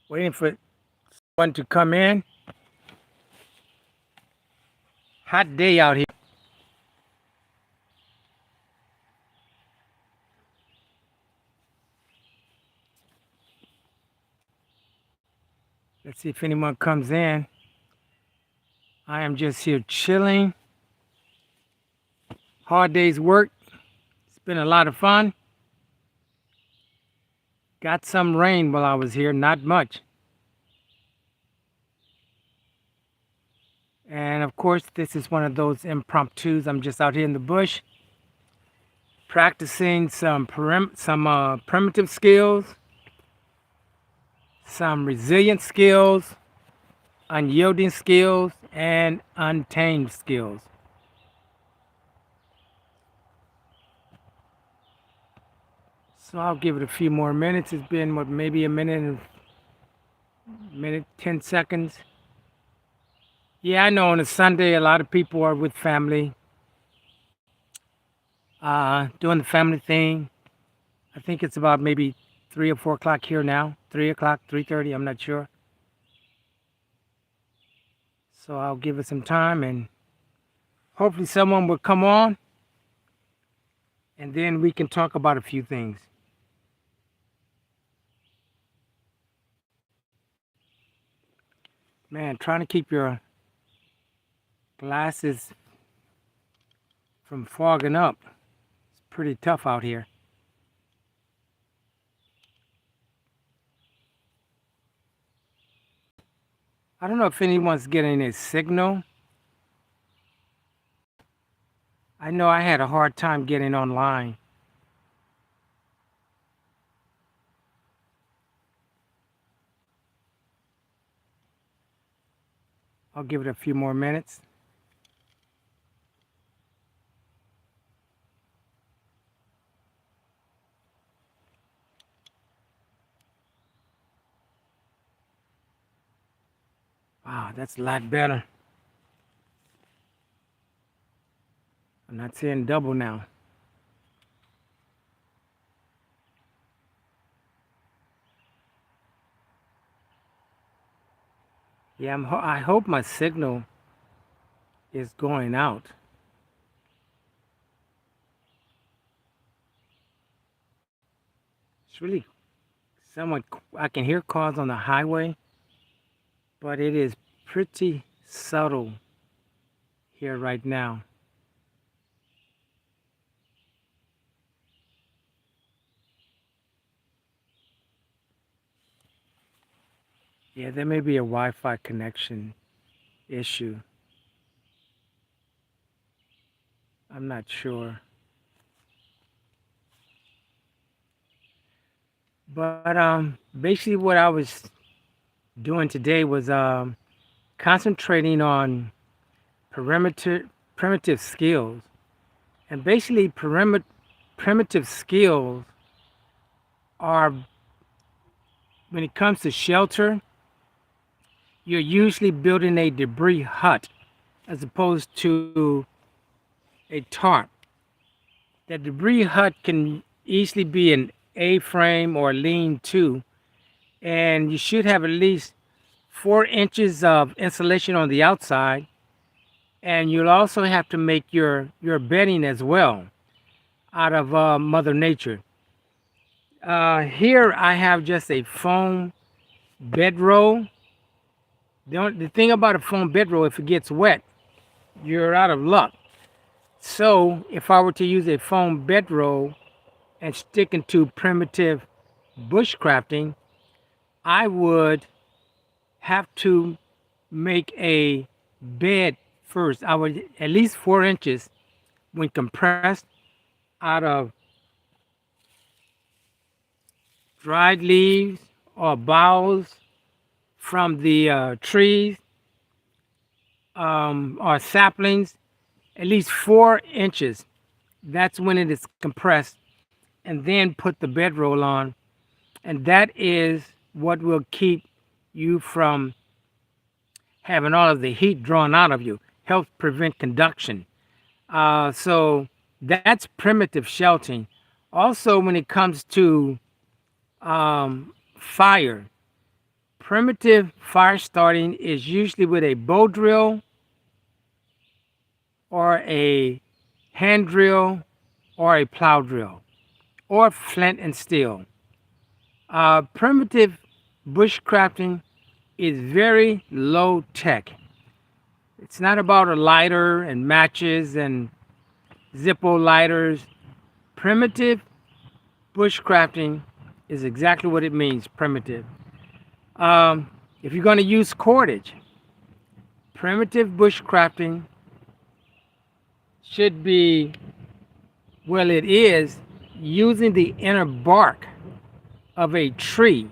Waiting for someone to come in. Hot day out here. Let's see if anyone comes in. I am just here chilling. Hard day's work. It's been a lot of fun. Got some rain while I was here, not much. And of course, this is one of those impromptus. I'm just out here in the bush practicing some primitive skills, some resilient skills, unyielding skills, and untamed skills. So I'll give it a few more minutes. It's been maybe a minute 10 seconds. Yeah, I know on a Sunday a lot of people are with family, doing the family thing. I think it's about maybe 3 or 4 o'clock here now. 3 o'clock, 3:30. I'm not sure. So I'll give it some time, and hopefully someone will come on, and then we can talk about a few things. Man, trying to keep your glasses from fogging up. It's pretty tough out here. I don't know if anyone's getting a signal. I know I had a hard time getting online. I'll give it a few more minutes. Wow, that's a lot better. I'm not saying double now. Yeah, I hope my signal is going out. It's really somewhat, I can hear cars on the highway, but it is pretty subtle here right now. Yeah, there may be a Wi-Fi connection issue. I'm not sure. But basically what I was doing today was concentrating on perimeter primitive skills. And basically primitive skills are, when it comes to shelter, you're usually building a debris hut as opposed to a tarp. That debris hut can easily be an A-frame or lean-to, and you should have at least 4 inches of insulation on the outside, and you'll also have to make your bedding as well out of Mother Nature. Here I have just a foam bedroll. The thing about a foam bedroll, if it gets wet, you're out of luck. So if I were to use a foam bedroll and stick into primitive bushcrafting, I would have to make a bed first. I would at least 4 inches when compressed out of dried leaves or boughs from the trees or saplings, at least 4 inches. That's when it is compressed, and then put the bedroll on, and that is what will keep you from having all of the heat drawn out of you, helps prevent conduction. So that's primitive sheltering. Also, when it comes to fire, Primitive fire starting is usually with a bow drill or a hand drill or a plow drill or flint and steel. Primitive bushcrafting is very low tech. It's not about a lighter and matches and Zippo lighters. Primitive bushcrafting is exactly what it means, primitive. If you're going to use cordage, primitive bushcrafting should be, well, it is using the inner bark of a tree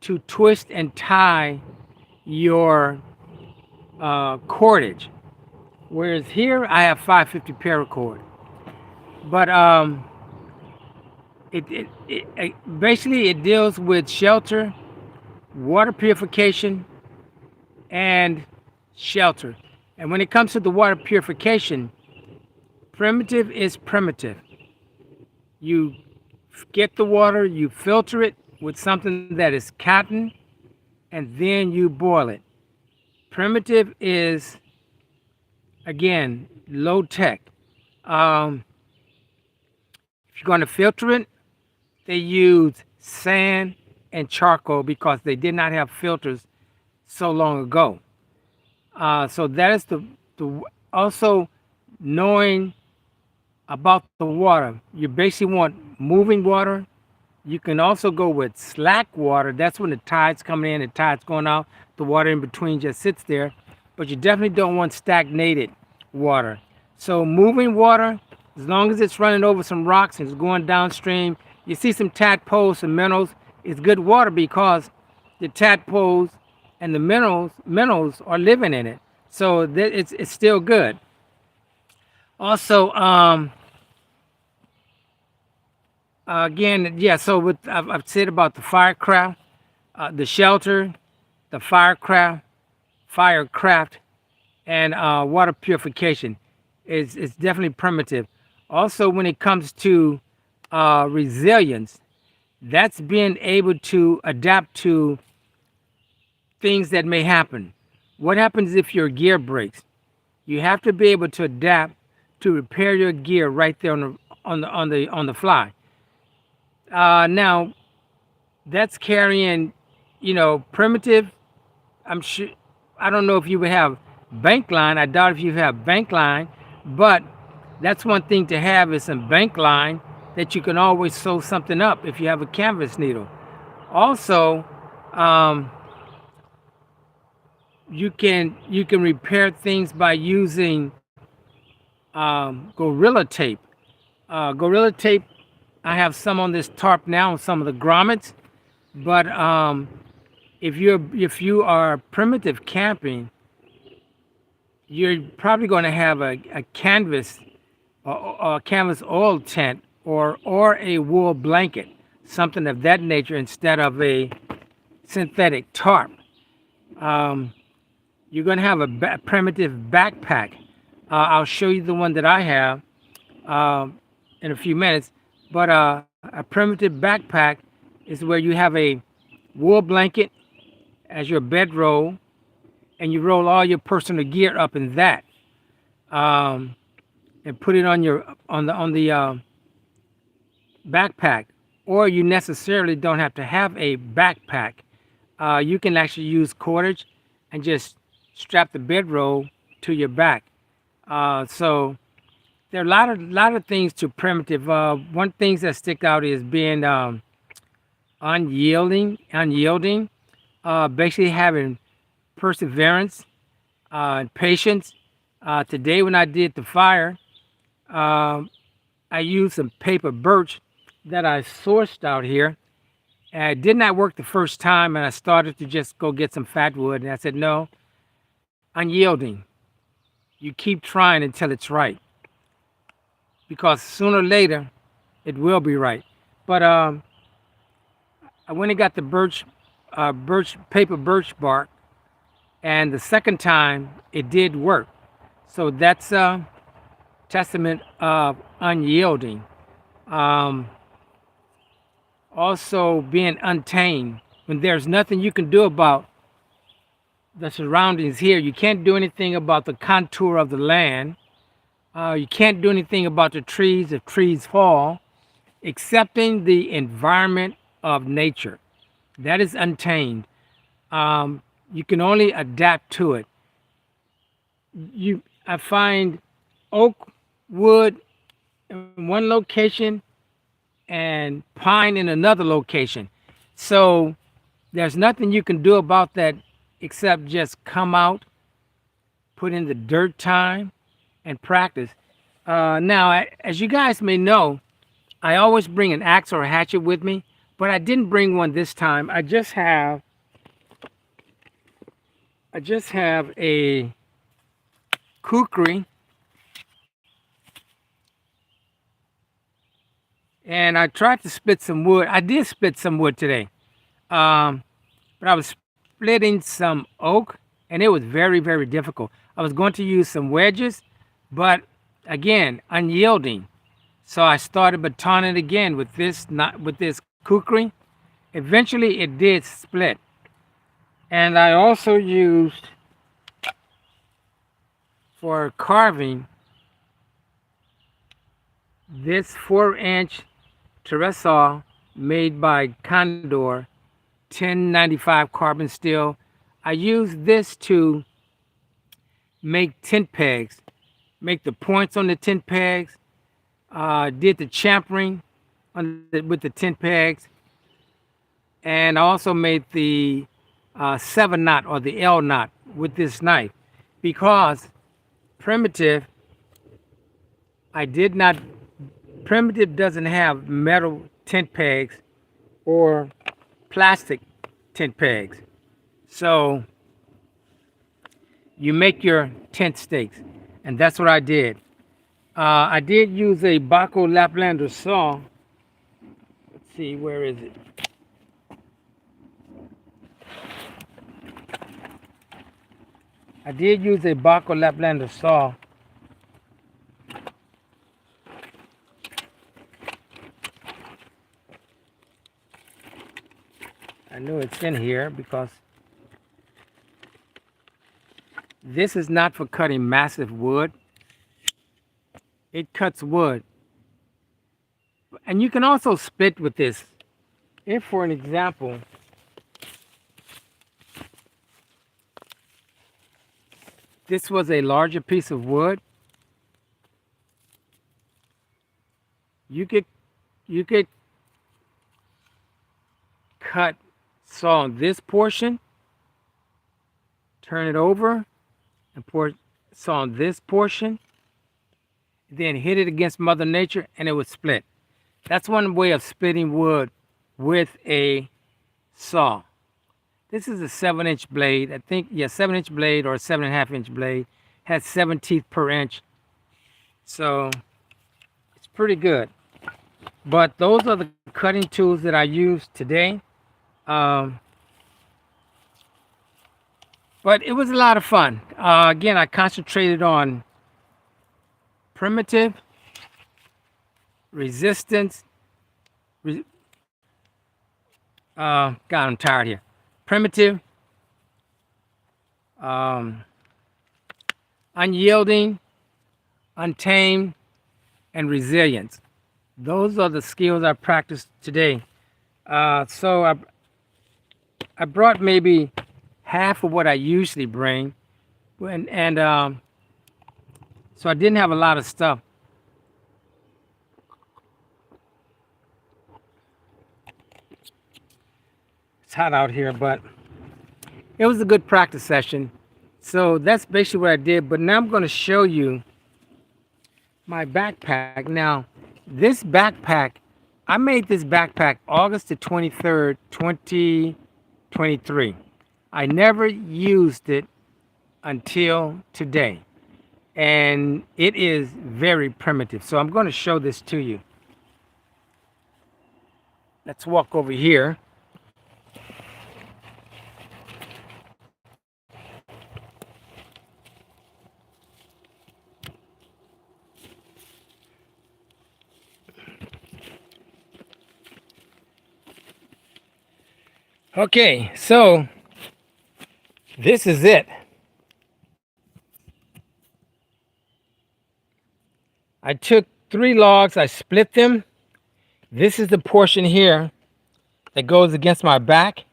to twist and tie your cordage. Whereas here I have 550 paracord. But basically it deals with shelter, water purification, and shelter. And when it comes to the water purification, primitive is primitive. You get the water, you filter it with something that is cotton, and then you boil it. Primitive is, again, low tech. If you're going to filter it, they use sand and charcoal because they did not have filters so long ago. So that is the also knowing about the water. You basically want moving water. You can also go with slack water. That's when the tide's coming in, the tide's going out. The water in between just sits there. But you definitely don't want stagnated water. So moving water, as long as it's running over some rocks and it's going downstream, you see some tadpoles, some minnows, it's good water because the tadpoles and the minnows are living in it. So it's still good. Also, again, yeah, so I've said about the firecraft, the shelter, the firecraft, and water purification is definitely primitive. Also, when it comes to resilience, that's being able to adapt to things that may happen. What happens if your gear breaks? You have to be able to adapt to repair your gear right there on the fly. Now, that's carrying, primitive. I'm sure. I don't know if you would have bank line. I doubt if you have bank line, but that's one thing to have is some bank line that you can always sew something up if you have a canvas needle. Also, you can repair things by using gorilla tape. Gorilla tape. I have some on this tarp now, on some of the grommets, but if you are primitive camping, you're probably going to have a canvas or a canvas oil tent or a wool blanket, something of that nature instead of a synthetic tarp. You're going to have a primitive backpack. I'll show you the one that I have in a few minutes. But a primitive backpack is where you have a wool blanket as your bedroll, and you roll all your personal gear up in that, and put it on the backpack. Or you necessarily don't have to have a backpack. You can actually use cordage and just strap the bedroll to your back. So there are a lot of things to primitive. One things that stick out is being unyielding, basically having perseverance and patience. Today when I did the fire, I used some paper birch that I sourced out here. And it did not work the first time, and I started to just go get some fat wood. And I said, no, unyielding. You keep trying until it's right, because sooner or later it will be right. But I went and got the paper birch bark, and the second time it did work. So that's a testament of unyielding. Also being untamed. when there's nothing you can do about the surroundings here. You can't do anything about the contour of the land. You can't do anything about the trees if trees fall, accepting the environment of nature. That is untamed. You can only adapt to it. I find oak wood in one location and pine in another location. So there's nothing you can do about that except just come out, put in the dirt time, and practice. Now, as you guys may know, I always bring an axe or a hatchet with me, but I didn't bring one this time. I just have a kukri, and I tried to split some wood. I did split some wood today, um, but I was splitting some oak, and it was very, very difficult. I was going to use some wedges, but again, unyielding. So I started batoning again with this, not with this kukri. Eventually, it did split, and I also used for carving this 4-inch terrazzo made by Condor 1095 carbon steel. I used this to make tent pegs, make the points on the tent pegs, did the champering with the tent pegs, and I also made the 7 knot or the L knot with this knife because primitive, I did not, primitive doesn't have metal tent pegs or plastic tent pegs. So you make your tent stakes, and that's what I did. I did use a Baco Laplander saw. Let's see, where is it? I did use a Baco Laplander saw. I know it's in here because this is not for cutting massive wood. It cuts wood. And you can also split with this. If, for an example, this was a larger piece of wood, you could cut saw on this portion, turn it over, and saw on this portion, then hit it against Mother Nature, and it would split. That's one way of splitting wood with a saw. This is a 7-inch blade. I think, yeah, 7-inch blade or a 7.5-inch blade. Has 7 teeth per inch. So it's pretty good. But those are the cutting tools that I used today. But it was a lot of fun. Again, I concentrated on primitive, resistance. God, I'm tired here. Primitive, unyielding, untamed, and resilience. Those are the skills I practiced today. So I brought maybe half of what I usually bring, and so I didn't have a lot of stuff. It's hot out here, but it was a good practice session. So that's basically what I did. But now I'm going to show you my backpack. Now, this backpack, I made this backpack August the 23rd, 2023. I never used it until today. And it is very primitive. So I'm going to show this to you. Let's walk over here. Okay, so this is it. I took 3 logs, I split them. This is the portion here that goes against my back.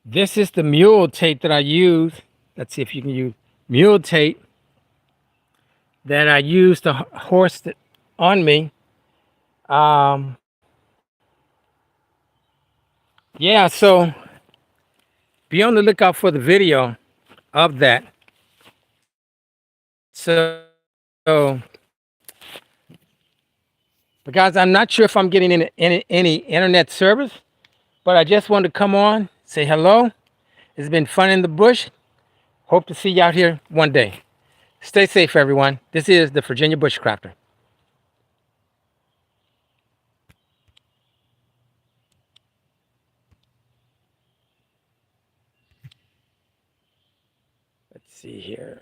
This is the mule tape that I use. Let's see if you can use mule tape that I use to horse it on me. Um, yeah, so be on the lookout for the video of that. So because I'm not sure if I'm getting any internet service, but I just wanted to come on, say hello. It's been fun in the bush. Hope to see you out here one day. Stay safe, everyone. This is the Virginia Bushcrafter. Let's see here.